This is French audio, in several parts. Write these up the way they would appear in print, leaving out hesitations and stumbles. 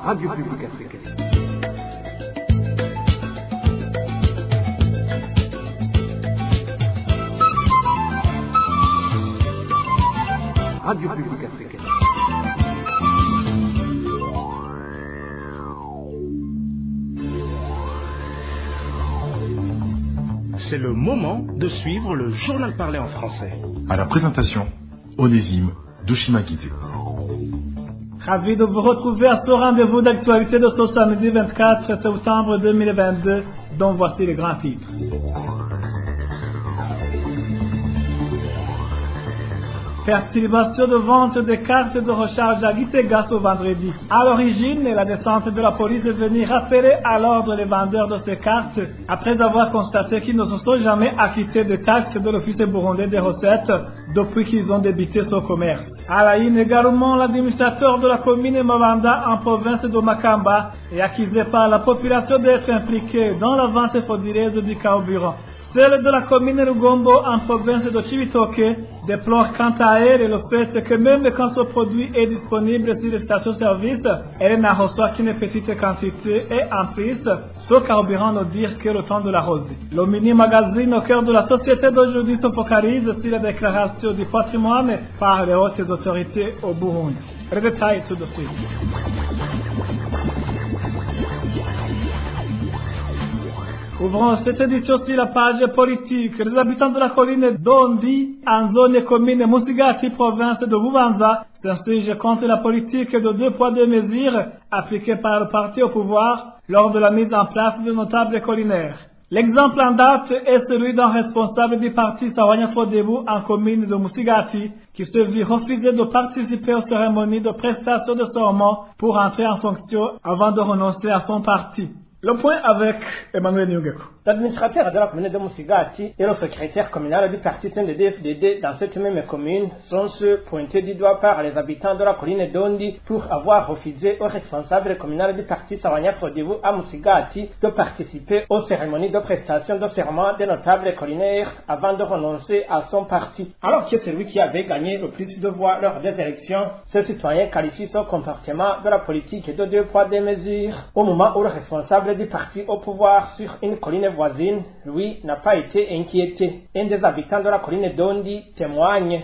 Radio Publique Africaine. Radio Publique Africaine. C'est le moment de suivre le journal parlé en français. À la présentation, Onésime Douchimakité. Ravi de vous retrouver à ce rendez-vous d'actualité de ce samedi 24 septembre 2022, dont voici les grands titres. Perturbation de vente des cartes de recharge à Gitega ce vendredi. À l'origine, la descente de la police est venue rappeler à l'ordre les vendeurs de ces cartes après avoir constaté qu'ils ne se sont jamais acquittés des taxes de l'Office burundais des recettes depuis qu'ils ont débuté ce commerce. À la Haine également, l'administrateur de la commune Mabanda en province de Makamba est accusé par la population d'être impliqué dans la vente frauduleuse du carburant. Celle de la commune Rugombo en province de Chibitoke déplore quant à elle le fait que même quand ce produit est disponible sur les stations-service, elle n'en reçoit qu'une petite quantité et en plus, ce carburant ne dure que le temps de l'arroser. Le mini-magazine au cœur de la société d'aujourd'hui se focalise sur la déclaration du patrimoine par les hautes autorités au Burundi. Le détail tout de suite. Ouvrons cette édition sur la page politique. Les habitants de la colline d'Ondi, en zone commune Musigati, province de Bubanza, s'insurgent contre la politique de 2 poids 2 mesures appliquée par le parti au pouvoir lors de la mise en place de notables collinaires. L'exemple en date est celui d'un responsable du parti Sawanya Frodebu en commune de Musigati qui se vit refuser de participer aux cérémonies de prestation de serment pour entrer en fonction avant de renoncer à son parti. Le point avec Emmanuel Nyungeko. L'administrateur de la commune de Musigati et le secrétaire communal du parti CNDD-FDD dans cette même commune sont ceux pointés du doigt par les habitants de la colline d'Ondi pour avoir refusé au responsable communal du parti Sawanya Frodebu à Musigati de participer aux cérémonies de prestation de serment des notables collinaires avant de renoncer à son parti. Alors que celui qui avait gagné le plus de voix lors des élections, ce citoyen qualifie son comportement de la politique de 2 poids 2 mesures au moment où le responsable du parti au pouvoir sur une colline voisine, lui, n'a pas été inquiété. Un des habitants de la colline d'Ondi témoigne.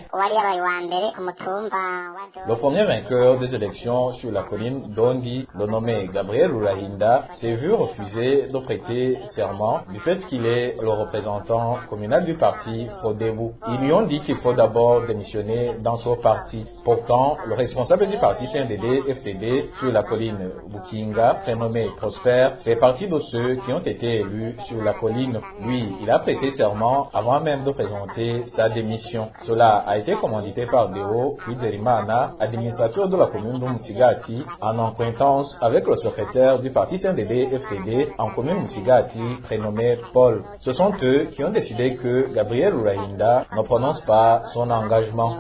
Le premier vainqueur des élections sur la colline d'Ondi, le nommé Gabriel Rurahinda, s'est vu refuser de prêter serment du fait qu'il est le représentant communal du parti Frodebu. Ils lui ont dit qu'il faut d'abord démissionner dans son parti. Pourtant, le responsable du parti CNDD-FDD sur la colline Bukinga, prénommé Prosper, fait partie de ceux qui ont été élus sur la colline. Lui, il a prêté serment avant même de présenter sa démission. Cela a été commandité par Deo Kwizerimana, administrateur de la commune de Musigati, en acquaintance avec le secrétaire du parti CNDD-FDD en commune Musigati, prénommé Paul. Ce sont eux qui ont décidé que Gabriel Rurahinda ne prononce pas son engagement.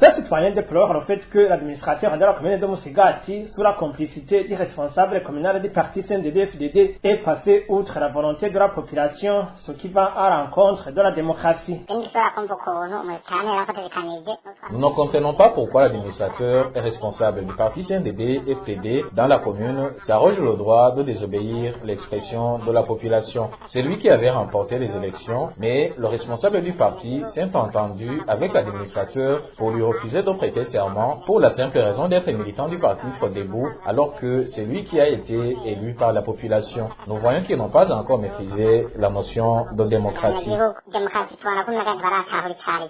Ce citoyen déplore le fait que l'administrateur de la commune de Musigati, sous la complicité du responsable communal du parti CNDD-FDD, est passé outre la volonté de la population, ce qui va à l'encontre de la démocratie. Nous ne comprenons pas pourquoi l'administrateur est responsable du parti CNDD-FDD dans la commune s'arroge le droit de désobéir l'expression de la population. C'est lui qui avait remporté les élections, mais le responsable du parti s'est entendu avec l'administrateur pour lui refuser de prêter serment pour la simple raison d'être militant du parti Frodebu, alors que c'est lui qui a été élu par la population. Nous voyons qu'ils n'ont pas encore maîtrisé la notion de démocratie.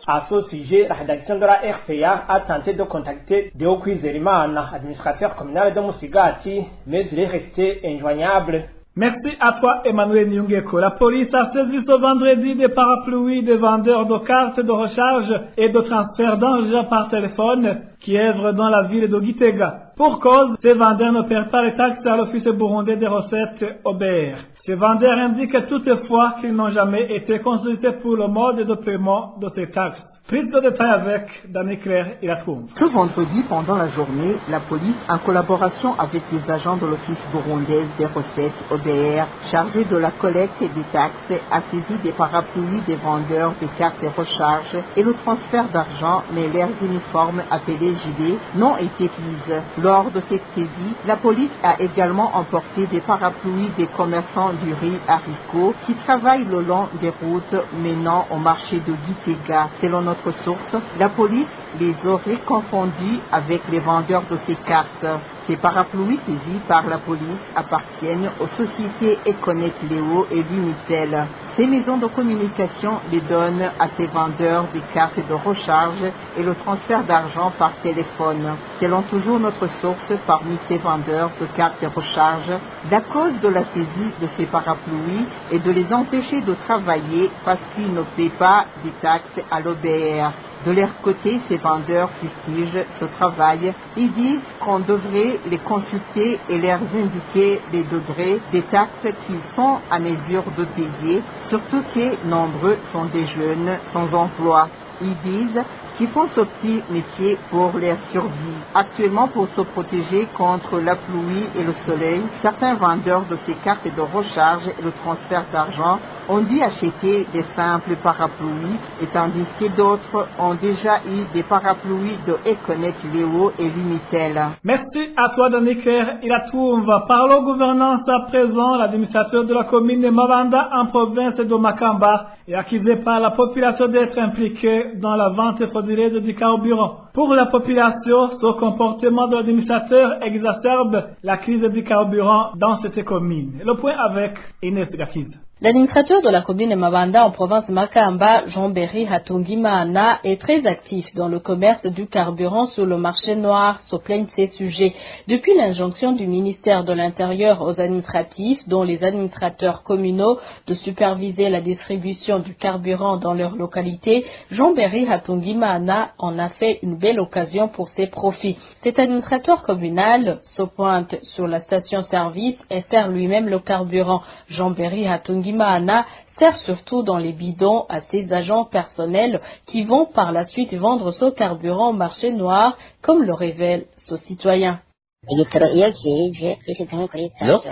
À ce sujet, la rédaction de la RPA a tenté de contacter Deo Kwizerimana, administrateur communal de Musigati, mais il est resté injoignable. Merci à toi Emmanuel Nyungeko. La police a saisi ce vendredi des parapluies des vendeurs de cartes de recharge et de transfert d'argent par téléphone qui œuvrent dans la ville de Gitega. Pour cause, ces vendeurs ne perdent pas les taxes à l'Office burundais des recettes OBR. Ces vendeurs indiquent toutefois qu'ils n'ont jamais été consultés pour le mode de paiement de ces taxes. Prise de détail avec Dani Claire et la Tour. Ce vendredi, pendant la journée, la police, en collaboration avec les agents de l'Office burundaise des recettes OBR, chargés de la collecte des taxes, a saisi des parapluies des vendeurs de cartes de recharge et le transfert d'argent, mais leurs uniformes appelés les gilets n'ont été prises. Lors de cette saisie, la police a également emporté des parapluies des commerçants du riz haricots qui travaillent le long des routes menant au marché de Gitega. Selon notre source, la police les aurait confondus avec les vendeurs de ces cartes. Ces parapluies saisis par la police appartiennent aux sociétés Econet Léo et Lumitel. Ces maisons de communication les donnent à ces vendeurs des cartes de recharge et le transfert d'argent par téléphone. Selon toujours notre source, parmi ces vendeurs de cartes de recharge, la cause de la saisie de ces parapluies est de les empêcher de travailler parce qu'ils ne paient pas des taxes à l'OBR. De leur côté, ces vendeurs fustigent ce travail. Ils disent qu'on devrait les consulter et leur indiquer les degrés des taxes qu'ils sont à mesure de payer, surtout que nombreux sont des jeunes sans emploi. Ils disent qu'ils font ce petit métier pour leur survie. Actuellement, pour se protéger contre la pluie et le soleil, certains vendeurs de ces cartes de recharge et le transfert d'argent ont dû acheter des simples parapluies, et tandis que d'autres ont déjà eu des parapluies de Econet Léo et Lumitel. Merci à toi, Daniker. Il a tout. On va parler aux gouvernances à présent. L'administrateur de la commune de Mabanda en province de Makamba est accusé par la population d'être impliquée dans la vente frauduleux du carburant. Pour la population, ce comportement de l'administrateur exacerbe la crise du carburant dans cette commune. Le point avec Inès Gakiz. L'administrateur de la commune de Mabanda en province de Makamba, Jean-Berry Hatungimana, est très actif dans le commerce du carburant sur le marché noir, se plaignent ces sujets. Depuis l'injonction du ministère de l'Intérieur aux administratifs, dont les administrateurs communaux, de superviser la distribution du carburant dans leur localité, Jean-Berry Hatungimana en a fait une belle occasion pour ses profits. Cet administrateur communal se pointe sur la station-service et sert lui-même le carburant. Jean-Berry Hatungimana sert surtout dans les bidons à ses agents personnels qui vont par la suite vendre ce carburant au marché noir, comme le révèle ce citoyen. Lorsque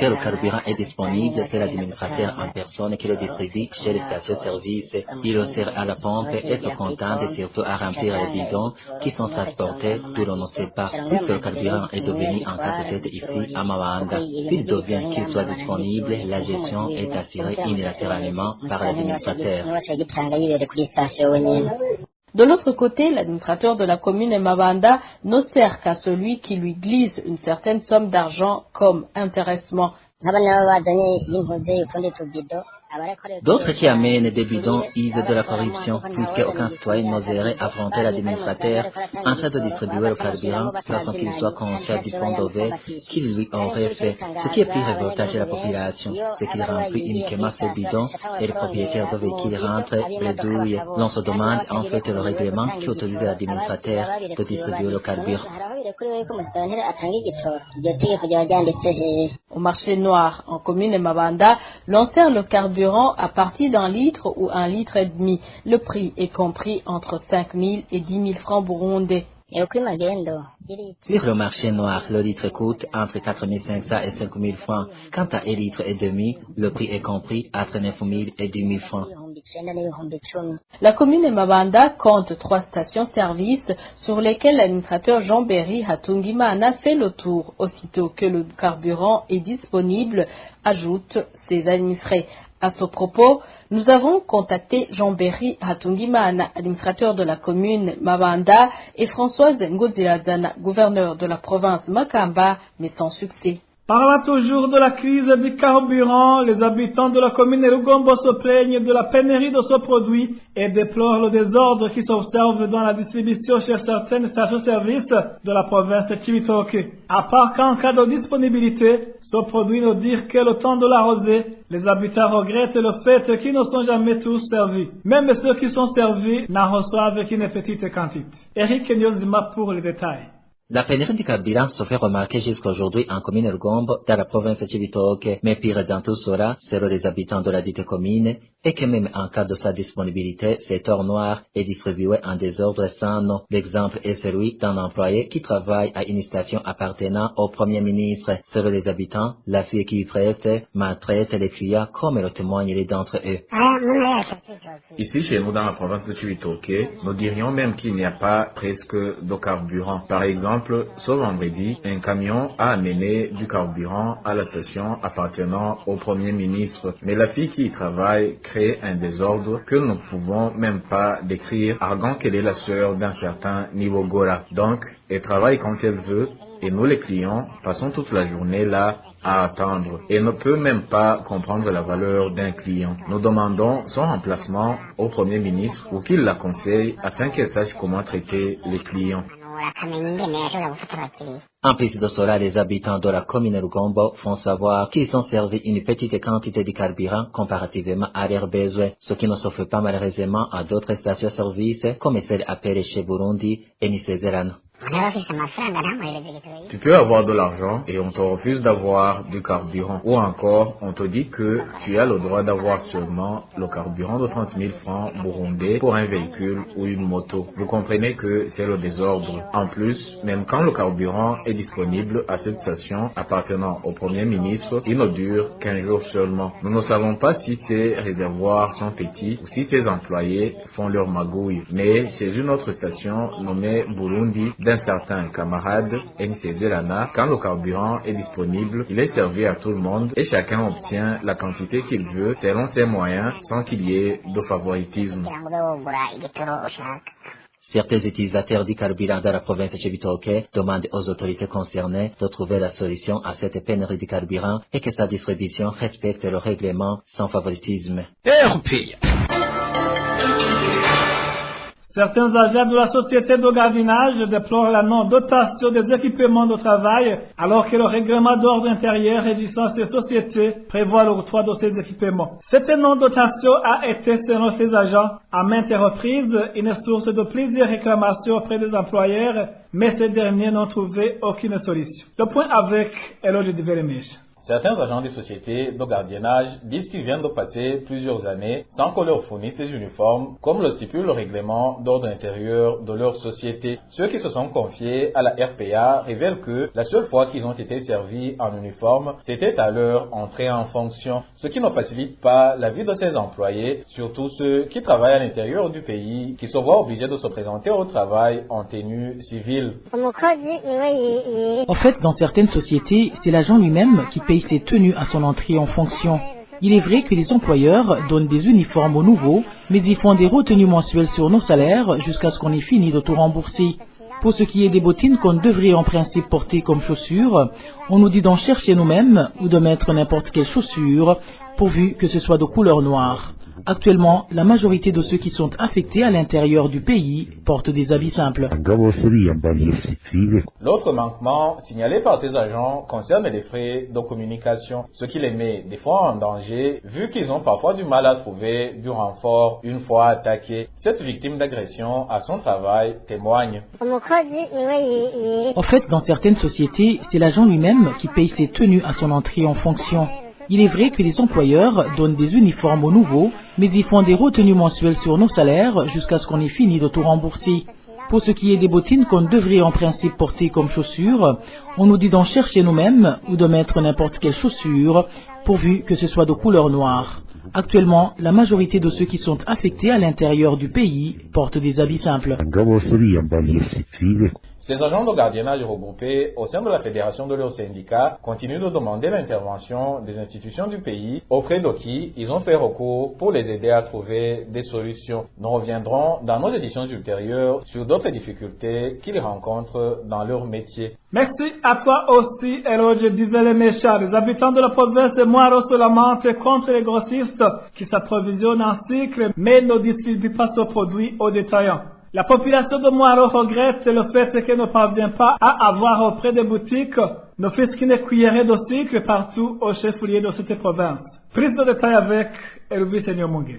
le carburant est disponible, c'est l'administrateur en personne qui le distribue chez les stations-service. Il le sert à la pompe et se contente surtout à remplir les bidons qui sont transportés d'où l'on ne sait pas. Puisque le carburant est devenu un casse-tête ici à Mabanda, s'il devient qu'il soit disponible, la gestion est assurée unilatéralement par l'administrateur. De l'autre côté, l'administrateur de la commune de Mabanda ne sert qu'à celui qui lui glisse une certaine somme d'argent comme intéressement. D'autres qui amènent des bidons isent de la corruption, puisque aucun citoyen n'oserait affronter l'administrateur en train de distribuer le carburant sans qu'il soit conscient du fond d'ové qu'il lui aurait fait. Ce qui est plus révoltant chez la population, c'est qu'il remplit uniquement ses bidons et le propriétaire de véhicule rentre bredouille. L'on se demande en fait le règlement qui autorise l'administrateur de distribuer le carburant. Au marché noir, en commune de Mabanda, l'on sert le carburant à partir d'un litre ou 1,5 litre. Le prix est compris entre 5 000 et 10 000 francs burundais. Sur le marché noir, le litre coûte entre 4 500 et 5 000 francs. Quant à 1,5 litre, le prix est compris entre 9 000 et 10 000 francs. La commune de Mabanda compte 3 stations-service sur lesquelles l'administrateur Jean-Berry Hatungimana fait le tour aussitôt que le carburant est disponible, ajoute ses administrés. À ce propos, nous avons contacté Jean-Berry Hatungimana, administrateur de la commune Mabanda, et Françoise Ngozirazana, gouverneur de la province Makamba, mais sans succès. Parlant toujours de la crise du carburant, les habitants de la commune de Rugombo se plaignent de la pénurie de ce produit et déplorent le désordre qui s'observe dans la distribution chez certaines stations-service de la province de Cibitoke. À part qu'en cas de disponibilité, ce produit ne dure que le temps de l'arroser, les habitants regrettent le fait qu'ils ne sont jamais tous servis. Même ceux qui sont servis n'en reçoivent qu'une petite quantité. Eric Nyozima pour les détails. La pénurie du carburant se fait remarquer jusqu'à aujourd'hui en commune Rugombo, dans la province de Cibitoke, mais pire dans tout cela, selon les habitants de la dite commune, et que même en cas de sa disponibilité, cet or noir est distribué en désordre sans nom. L'exemple est celui d'un employé qui travaille à une station appartenant au Premier ministre. Selon les habitants, la fille qui y prête maltraite les clients comme le témoignent les d'entre eux. Ici, chez nous, dans la province de Cibitoke, nous dirions même qu'il n'y a pas presque de carburant. Par exemple, ce vendredi, un camion a amené du carburant à la station appartenant au Premier ministre. Mais la fille qui y travaille crée un désordre que nous ne pouvons même pas décrire, arguant qu'elle est la sœur d'un certain Nivo Gora. Donc, elle travaille quand elle veut, et nous les clients passons toute la journée là à attendre et ne peut même pas comprendre la valeur d'un client. Nous demandons son remplacement au Premier ministre ou qu'il la conseille afin qu'elle sache comment traiter les clients. En plus de cela, les habitants de la commune Rugombo font savoir qu'ils ont servi une petite quantité de carburant comparativement à leurs besoins, ce qui ne se fait pas malheureusement à d'autres stations-service comme celle appelée chez Burundi et Nisezerano. Tu peux avoir de l'argent et on te refuse d'avoir du carburant. Ou encore, on te dit que tu as le droit d'avoir seulement le carburant de 30 000 francs burundais pour un véhicule ou une moto. Vous comprenez que c'est le désordre. En plus, même quand le carburant est disponible à cette station appartenant au Premier ministre, il ne dure qu'1 jour seulement. Nous ne savons pas si ces réservoirs sont petits ou si ces employés font leur magouille. Mais chez une autre station nommée Burundi, d'un certain camarade, Nsezelana, quand le carburant est disponible, il est servi à tout le monde et chacun obtient la quantité qu'il veut selon ses moyens sans qu'il y ait de favoritisme. Certains utilisateurs du carburant de la province de Cibitoke demandent aux autorités concernées de trouver la solution à cette pénurie de carburant et que sa distribution respecte le règlement sans favoritisme. Certains agents de la société de gardiennage déplorent la non-dotation des équipements de travail alors que le règlement d'ordre intérieur régissant ces sociétés prévoit l'octroi de ces équipements. Cette non-dotation a été, selon ces agents, à maintes reprises, une source de plusieurs réclamations auprès des employeurs, mais ces derniers n'ont trouvé aucune solution. Le point avec Eloge Diveremish. Certains agents des sociétés de gardiennage disent qu'ils viennent de passer plusieurs années sans qu'on leur fournisse des uniformes, comme le stipule le règlement d'ordre intérieur de leur société. Ceux qui se sont confiés à la RPA révèlent que la seule fois qu'ils ont été servis en uniforme, c'était à leur entrée en fonction, ce qui ne facilite pas la vie de ces employés, surtout ceux qui travaillent à l'intérieur du pays, qui se voient obligés de se présenter au travail en tenue civile. En fait, dans certaines sociétés, c'est l'agent lui-même qui paye ses tenues à son entrée en fonction. Il est vrai que les employeurs donnent des uniformes aux nouveaux, mais ils font des retenues mensuelles sur nos salaires jusqu'à ce qu'on ait fini de tout rembourser. Pour ce qui est des bottines qu'on devrait en principe porter comme chaussures, on nous dit d'en chercher nous-mêmes ou de mettre n'importe quelle chaussure, pourvu que ce soit de couleur noire. Actuellement, la majorité de ceux qui sont affectés à l'intérieur du pays portent des habits simples. L'autre manquement signalé par tes agents concerne les frais de communication, ce qui les met des fois en danger, vu qu'ils ont parfois du mal à trouver du renfort une fois attaqués. Cette victime d'agression à son travail témoigne. En fait, dans certaines sociétés, c'est l'agent lui-même qui paye ses tenues à son entrée en fonction. Il est vrai que les employeurs donnent des uniformes aux nouveaux, mais ils font des retenues mensuelles sur nos salaires jusqu'à ce qu'on ait fini de tout rembourser. Pour ce qui est des bottines qu'on devrait en principe porter comme chaussures, on nous dit d'en chercher nous-mêmes ou de mettre n'importe quelle chaussure, pourvu que ce soit de couleur noire. Actuellement, la majorité de ceux qui sont affectés à l'intérieur du pays portent des habits simples. Ces agents de gardiennage regroupés au sein de la fédération de leurs syndicats continuent de demander l'intervention des institutions du pays auprès de qui ils ont fait recours pour les aider à trouver des solutions. Nous reviendrons dans nos éditions ultérieures sur d'autres difficultés qu'ils rencontrent dans leur métier. Merci à toi aussi, Eloge Diveremish. Les habitants de la province de Mwaro se lamentent contre les grossistes qui s'approvisionnent en cycle mais ne distribuent pas ce produit aux détaillants. La population de Mwaro regrette le fait qu'elle ne parvient pas à avoir auprès des boutiques ne fût-ce qu'une cuillerée de cycle partout au chef-lieu de cette province. Prise de détail avec Elvis Nyomungi.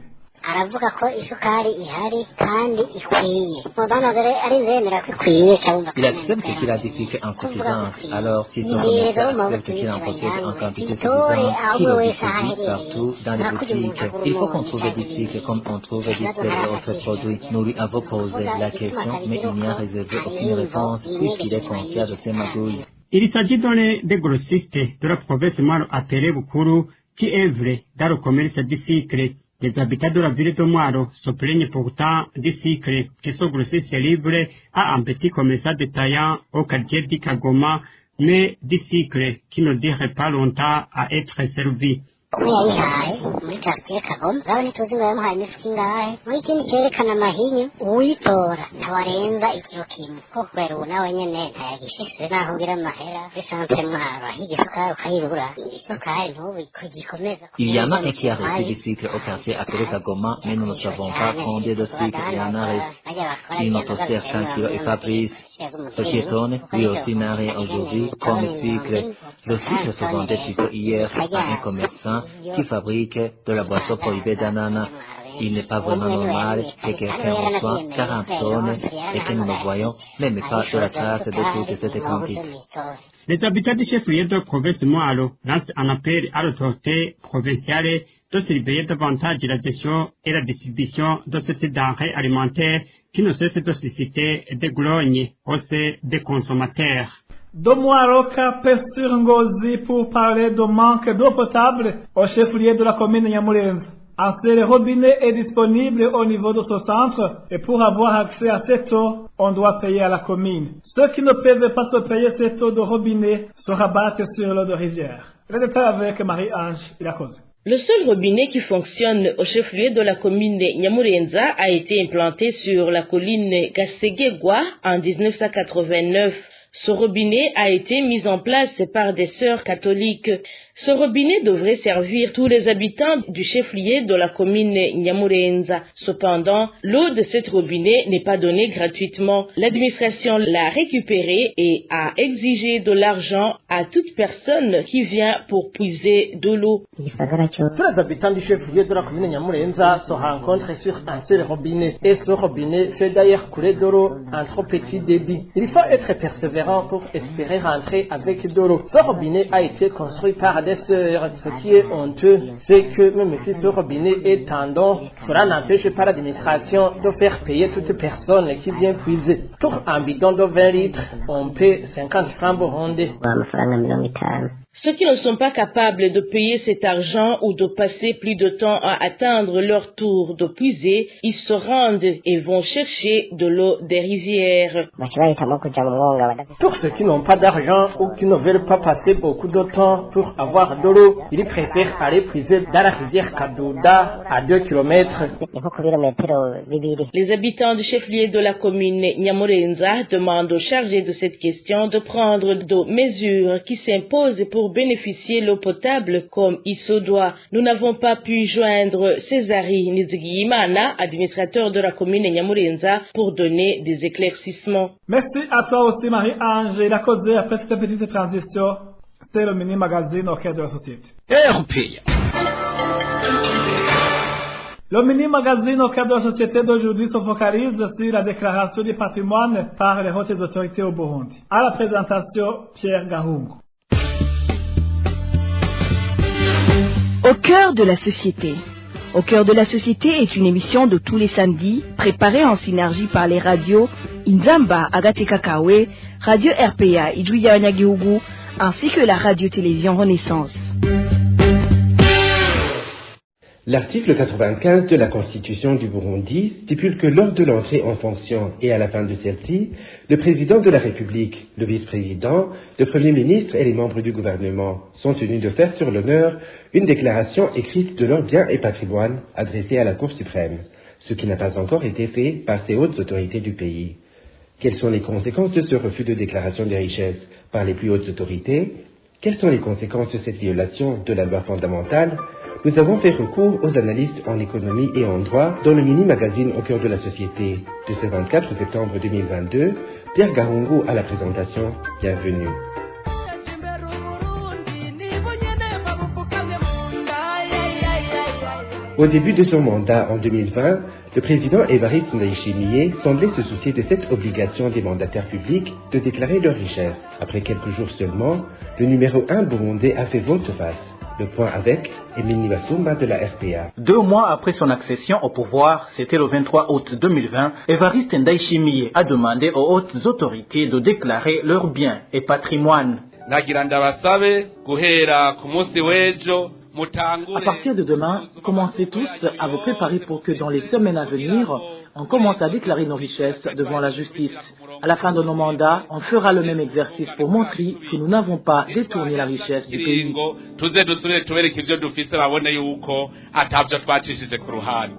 Il accepte qu'il a des cycles insuffisants, alors si son commerçant accepte qu'il en possède en quantité suffisante, qu'il le distribue partout dans les boutiques. Il faut qu'on trouve des cycles comme on trouve des sels et autres produits. Nous lui avons posé la question, mais il n'y a réservé aucune réponse puisqu'il est conscient de ses magouilles. Il s'agit des grossistes de la province Mwaro appelés Bukuru qui œuvrent dans le commerce du cycle. Les habitants de la ville de Mwaro se plaignent pourtant des cycles qui sont grossistes libres à un petit commerçant détaillant au quartier d'Ikagoma, mais des cycles qui ne durent pas longtemps à être servis. yayihaye muri quartier Kagoma urabona tuzi ngo yamuhaye imifuka ingahe muri ikindi cyerekana amahinyu uwitora ntawarenza ikiro kimwe ko kubera ubu nawe nyene ntayagifise naho ugira amahera kuri centre Mwaro ahigifuka ukayibura isukari ntubu kugikomeza. Il y en a un qui a reçu du sucre au quartier appelé Kagoma, mais nous ne savons pas combien de sucre il y en a. Il n'en possède qu'un kilo et Fabrice. Ce qui étonne, lui aussi n'a rien aujourd'hui comme sucre. Le sucre se vendait plutôt hier à un commerçant qui fabrique de la boisson prohibée d'ananas. Il n'est pas vraiment normal que quelqu'un reçoive 40 tonnes et que nous ne voyons même pas de la trace de toute cette quantité. Les habitants du chef-lieu de province Mwaro lancent un appel à l'autorité provinciale de surveiller davantage la gestion et la distribution de cette denrée alimentaire qui ne cesse de susciter des grognes au sein des consommateurs. De Mwaro sur Ngozi pour parler du manque d'eau potable au chef-lieu de la commune Nyamurenza. Un seul robinet est disponible au niveau de ce centre et pour avoir accès à cette eau, on doit payer à la commune. Ceux qui ne peuvent pas se payer cette eau de robinet se rabattent sur l'eau de rivière. Le détail avec Marie-Ange Ilakoze. Le seul robinet qui fonctionne au chef-lieu de la commune de Nyamurenza a été implanté sur la colline Gasegegwa en 1989. Ce robinet a été mis en place par des sœurs catholiques. Ce robinet devrait servir tous les habitants du chef-lieu de la commune Nyamurenza. Cependant, l'eau de cet robinet n'est pas donnée gratuitement. L'administration l'a récupéré et a exigé de l'argent à toute personne qui vient pour puiser de l'eau. Tous les habitants du chef-lieu de la commune Nyamurenza se rencontrent sur un seul robinet et ce robinet fait d'ailleurs couler de l'eau en trop petit débit. Il faut être persévérant pour espérer rentrer avec de l'eau. Ce robinet a été construit par des sœurs. Ce qui est honteux, c'est que même si ce robinet est en don, cela n'empêche pas l'administration de faire payer toute personne qui vient puiser. Pour un bidon de 20 litres, on paie 50 francs burundais. Ceux qui ne sont pas capables de payer cet argent ou de passer plus de temps à attendre leur tour de puiser, ils se rendent et vont chercher de l'eau des rivières. Pour ceux qui n'ont pas d'argent ou qui ne veulent pas passer beaucoup de temps pour avoir de l'eau, ils préfèrent aller puiser dans la rivière Kadouda à 2 km. Les habitants du chef-lieu de la commune Nyamurenza demandent aux chargés de cette question de prendre des mesures qui s'imposent pour bénéficier l'eau potable comme il se doit. Nous n'avons pas pu joindre Césari Nizigiyimana, administrateur de la commune Nyamurenza, pour donner des éclaircissements. Merci à toi aussi Marie-Ange. Il a causé après cette petite transition. C'est le mini-magazine au cœur de la société. Le mini-magazine au cœur de la société d'aujourd'hui se focalise sur la déclaration du patrimoine par les hautes autorités au Burundi. À la présentation, Pierre Gahungu. Au cœur de la société. Au cœur de la société est une émission de tous les samedis, préparée en synergie par les radios Inzamba Agateka Kawe, Radio RPA Ijuya Onyagihugu, ainsi que la radio-télévision Renaissance. L'article 95 de la Constitution du Burundi stipule que lors de l'entrée en fonction et à la fin de celle-ci, le président de la République, le vice-président, le premier ministre et les membres du gouvernement sont tenus de faire sur l'honneur une déclaration écrite de leurs biens et patrimoine adressée à la Cour suprême, ce qui n'a pas encore été fait par ces hautes autorités du pays. Quelles sont les conséquences de ce refus de déclaration des richesses par les plus hautes autorités? Quelles sont les conséquences de cette violation de la loi fondamentale? Nous avons fait recours aux analystes en économie et en droit dans le mini-magazine Au cœur de la société de ce 24 septembre 2022. Pierre Gahungu à la présentation. Bienvenue. Au début de son mandat en 2020, le président Évariste Ndayishimiye semblait se soucier de cette obligation des mandataires publics de déclarer leurs richesses. Après quelques jours seulement, le numéro 1 burundais a fait volte-face. Le point avec Emile Basumba de la RPA. 2 mois après son accession au pouvoir, c'était le 23 août 2020, Évariste Ndayishimiye a demandé aux hautes autorités de déclarer leurs biens et patrimoine. Nagira ndabasabe guhera ku munsi w'ejo À partir de demain, commencez tous à vous préparer pour que dans les semaines à venir, on commence à déclarer nos richesses devant la justice. À la fin de nos mandats, on fera le même exercice pour montrer que nous n'avons pas détourné la richesse du pays.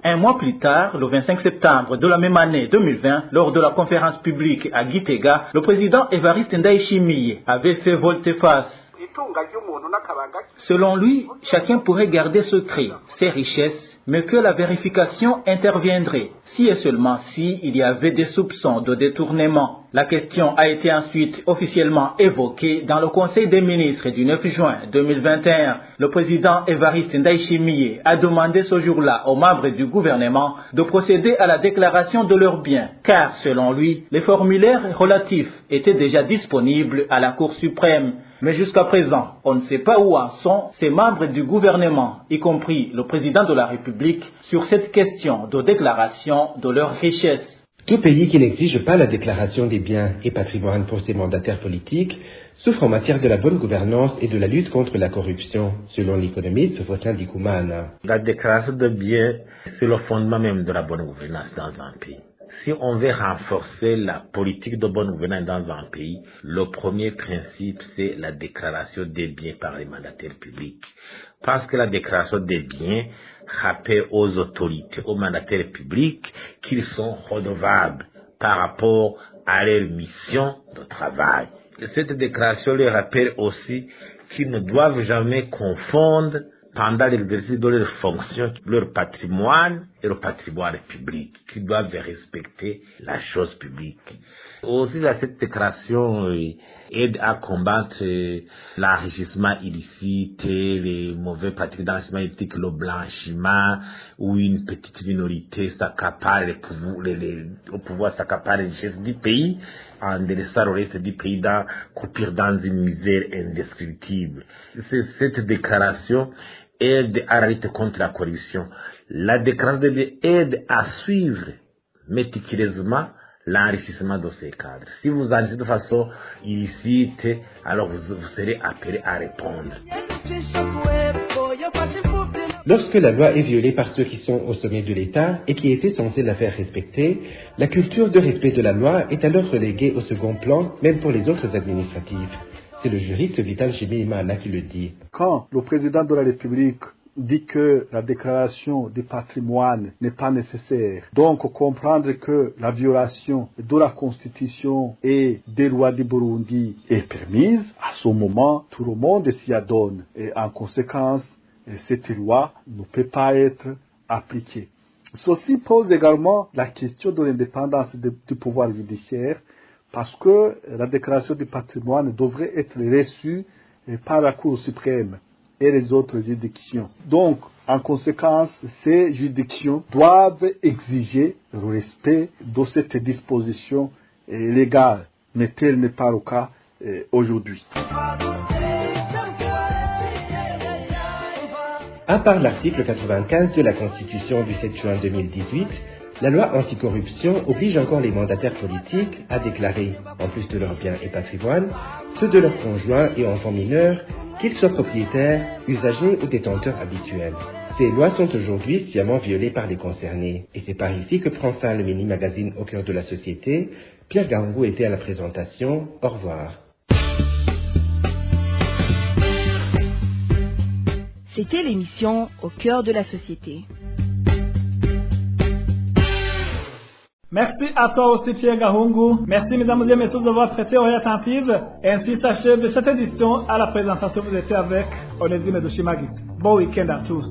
Un mois plus tard, le 25 septembre de la même année 2020, lors de la conférence publique à Gitega, le président Evariste Ndayishimiye avait fait volte-face. Selon lui, chacun pourrait garder secret ses richesses, mais que la vérification interviendrait si et seulement si il y avait des soupçons de détournement. La question a été ensuite officiellement évoquée dans le Conseil des ministres du 9 juin 2021. Le président Evariste Ndayishimiye a demandé ce jour-là aux membres du gouvernement de procéder à la déclaration de leurs biens, car selon lui, les formulaires relatifs étaient déjà disponibles à la Cour suprême. Mais jusqu'à présent, on ne sait pas où en sont ces membres du gouvernement, y compris le président de la République, sur cette question de déclaration de leurs richesses. Tout pays qui n'exige pas la déclaration des biens et patrimoines pour ses mandataires politiques souffre en matière de la bonne gouvernance et de la lutte contre la corruption, selon l'économiste Faustin Dikoumana. La déclaration de biens, c'est le fondement même de la bonne gouvernance dans un pays. Si on veut renforcer la politique de bonne gouvernance dans un pays, le premier principe, c'est la déclaration des biens par les mandataires publics. Parce que la déclaration des biens rappelle aux autorités, aux mandataires publics, qu'ils sont redevables par rapport à leur mission de travail. Et cette déclaration leur rappelle aussi qu'ils ne doivent jamais confondre pendant l'exercice de leurs fonctions, leur patrimoine et le patrimoine public, qu'ils doivent respecter la chose publique. Aussi, cette déclaration aide à combattre l'enrichissement illicite, les mauvais pratiques d'enrichissement illicite, le blanchiment, où une petite minorité s'accapare au pouvoir s'accapare les richesses du pays, en délaissant le reste du pays coupir dans une misère indescriptible. Cette déclaration aide à la lutte contre la corruption. La déclaration aide à suivre méticuleusement l'enrichissement de ces cadres. Si vous enrichissez de façon illicite, alors vous serez appelé à répondre. Lorsque la loi est violée par ceux qui sont au sommet de l'État et qui étaient censés la faire respecter, la culture de respect de la loi est alors reléguée au second plan, même pour les autres administratifs. C'est le juriste Vital Chimimana qui le dit. Quand le président de la République dit que la déclaration du patrimoine n'est pas nécessaire, donc comprendre que la violation de la Constitution et des lois du Burundi est permise, à ce moment, tout le monde s'y adonne. Et en conséquence, cette loi ne peut pas être appliquée. Ceci pose également la question de l'indépendance du pouvoir judiciaire, parce que la déclaration du patrimoine devrait être reçue par la Cour suprême et les autres juridictions. Donc, en conséquence, ces juridictions doivent exiger le respect de cette disposition légale, mais tel n'est pas le cas aujourd'hui. À part l'article 95 de la Constitution du 7 juin 2018, la loi anticorruption oblige encore les mandataires politiques à déclarer, en plus de leurs biens et patrimoine, ceux de leurs conjoints et enfants mineurs, qu'ils soient propriétaires, usagers ou détenteurs habituels. Ces lois sont aujourd'hui sciemment violées par les concernés. Et c'est par ici que prend fin le mini-magazine Au cœur de la société. Pierre Garangou était à la présentation. Au revoir. C'était l'émission Au cœur de la société. Merci à toi aussi Pierre Gahungu. Merci mesdames et messieurs d'avoir prêté oreille attentive. Et ainsi s'achève cette édition. À la présentation, vous étiez avec Onésime Dushimagi. Bon week-end à tous.